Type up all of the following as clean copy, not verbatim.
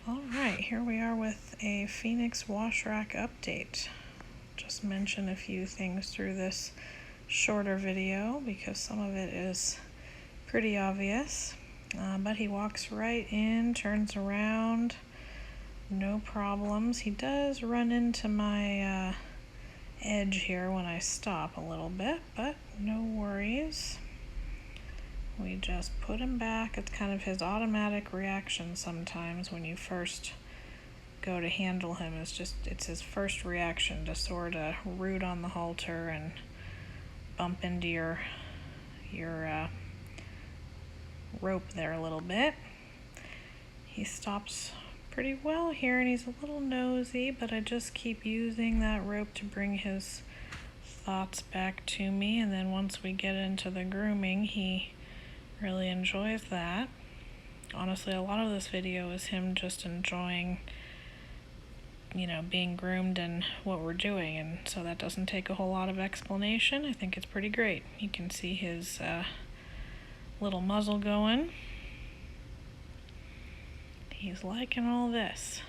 Alright, here we are with a Phoenix wash rack update. Just mention a few things through this shorter video because some of it is pretty obvious. But he walks right in, turns around, no problems. He does run into my edge here when I stop a little bit, but no worries. We just put him back. It's kind of his automatic reaction sometimes when you first go to handle him. It's his first reaction to sort of root on the halter and bump into your rope there a little bit. He stops pretty well here and he's a little nosy, but I just keep using that rope to bring his thoughts back to me, and then once we get into the grooming, he really enjoys that. Honestly, a lot of this video is him just enjoying, being groomed and what we're doing, and so that doesn't take a whole lot of explanation. I think it's pretty great. You can see his little muzzle going. He's liking all this.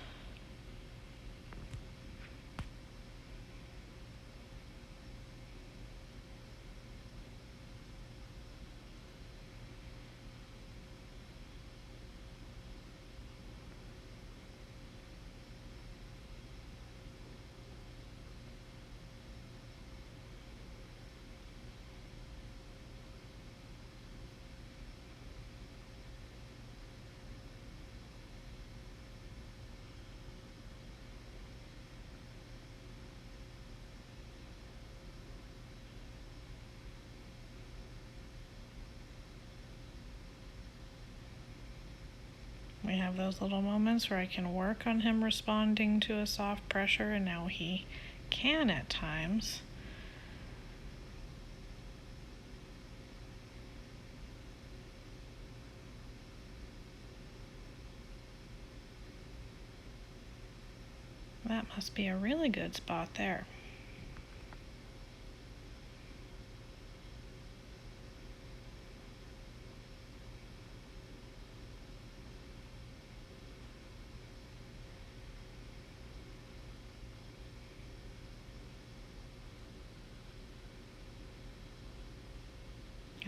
We have those little moments where I can work on him responding to a soft pressure, and now he can at times. That must be a really good spot there.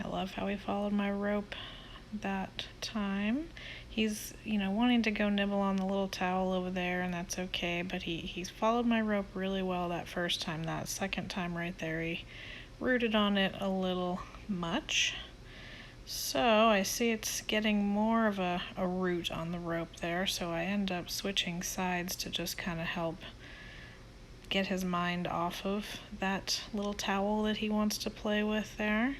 I love how he followed my rope that time. He's, wanting to go nibble on the little towel over there, and that's okay, but he's followed my rope really well that first time. That second time right there, he rooted on it a little much. So I see it's getting more of a root on the rope there, so I end up switching sides to just kind of help get his mind off of that little towel that he wants to play with there.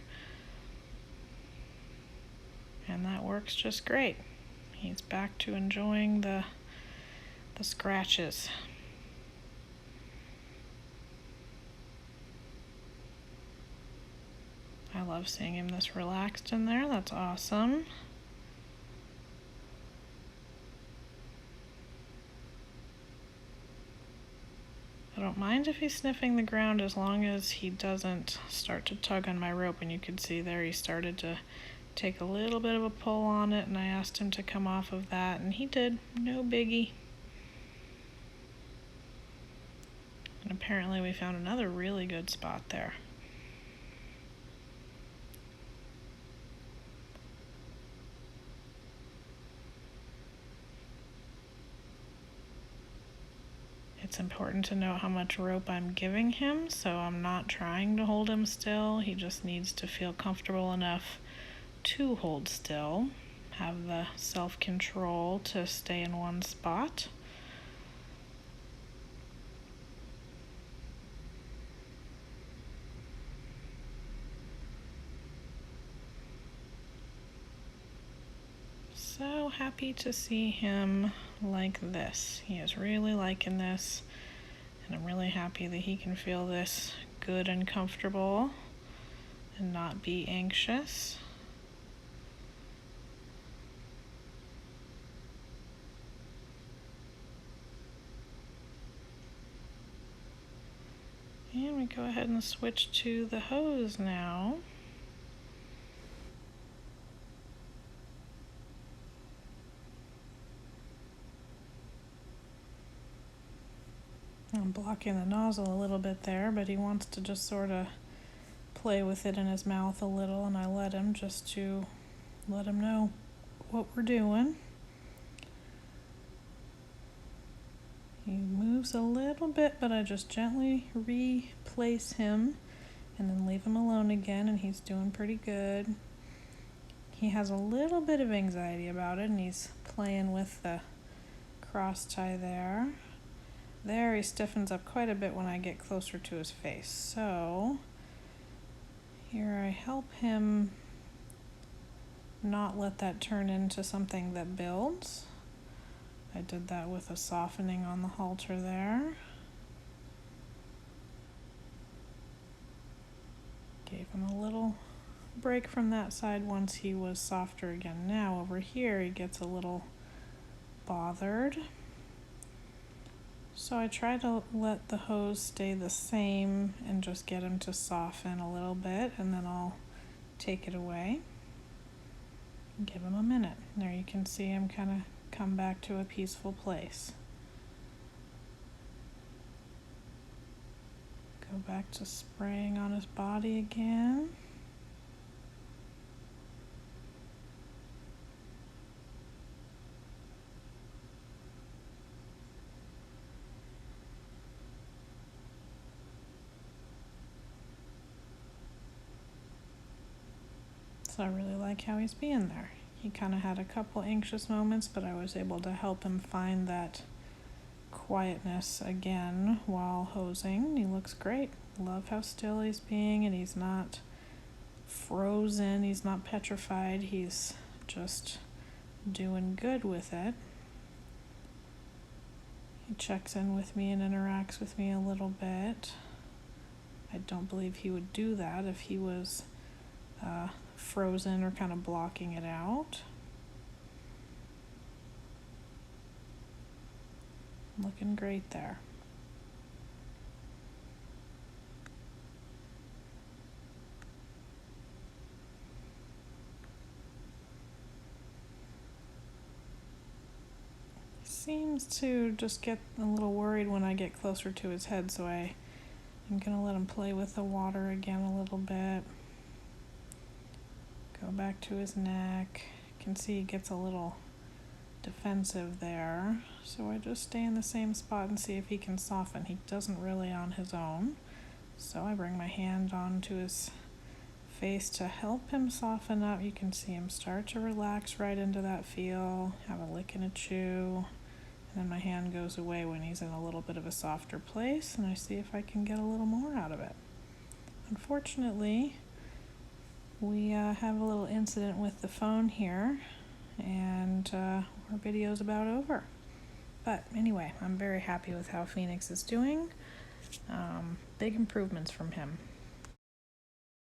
And that works just great. He's back to enjoying the scratches. I love seeing him this relaxed in there. That's awesome. I don't mind if he's sniffing the ground as long as he doesn't start to tug on my rope, and you can see there he started to take a little bit of a pull on it, and I asked him to come off of that, and he did. No biggie. And apparently we found another really good spot there. It's important to know how much rope I'm giving him, so I'm not trying to hold him still. He just needs to feel comfortable enough to hold still, have the self-control to stay in one spot. So happy to see him like this. He is really liking this, and I'm really happy that he can feel this good and comfortable and not be anxious. And we go ahead and switch to the hose now. I'm blocking the nozzle a little bit there, but he wants to just sort of play with it in his mouth a little, and I let him just to let him know what we're doing. He moves a little bit, but I just gently replace him and then leave him alone again, and he's doing pretty good. He has a little bit of anxiety about it, and he's playing with the cross tie there. There, he stiffens up quite a bit when I get closer to his face. So here I help him not let that turn into something that builds. I did that with a softening on the halter there. Gave him a little break from that side once he was softer again. Now over here he gets a little bothered. So I try to let the hose stay the same and just get him to soften a little bit, and then I'll take it away. Give him a minute. There you can see him kind of come back to a peaceful place. Go back to spraying on his body again. So I really like how he's being there. He kind of had a couple anxious moments, but I was able to help him find that quietness again while hosing. He looks great. Love how still he's being, and he's not frozen. He's not petrified. He's just doing good with it. He checks in with me and interacts with me a little bit. I don't believe he would do that if he was frozen or kind of blocking it out. Looking great there. Seems to just get a little worried when I get closer to his head, so I'm gonna let him play with the water again a little bit. Go back to his neck. You can see he gets a little defensive there, so I just stay in the same spot and see if he can soften. He doesn't really on his own, so I bring my hand onto his face to help him soften up. You can see him start to relax right into that feel, have a lick and a chew, and then my hand goes away when he's in a little bit of a softer place, and I see if I can get a little more out of it. Unfortunately, we have a little incident with the phone here, and our video's about over. But anyway, I'm very happy with how Phoenix is doing. Big improvements from him.